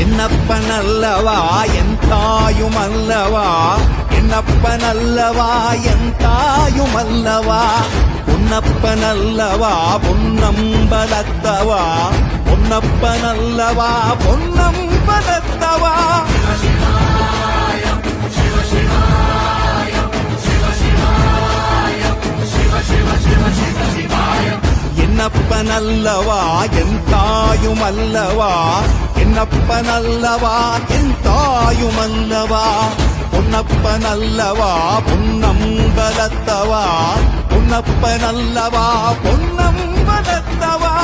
என்னப்பனல்லவா என் தாயுமல்லவா, என்னப்பனல்லவா என் தாயுமல்லவா, பொன்னப்பனல்லவா பொன்னம்பலத்தவா, பொன்னப்பனல்லவா பொன்னம்பலத்தவா. என்னப்பனல்லவா என் தாயுமல்லவா, என்னப்பனல்லவா என் தாயுமல்லவா, பொன்னப்பனல்லவா பொன்னம்பலத்தவா, பொன்னப்பனல்லவா பொன்னம்பலத்தவா.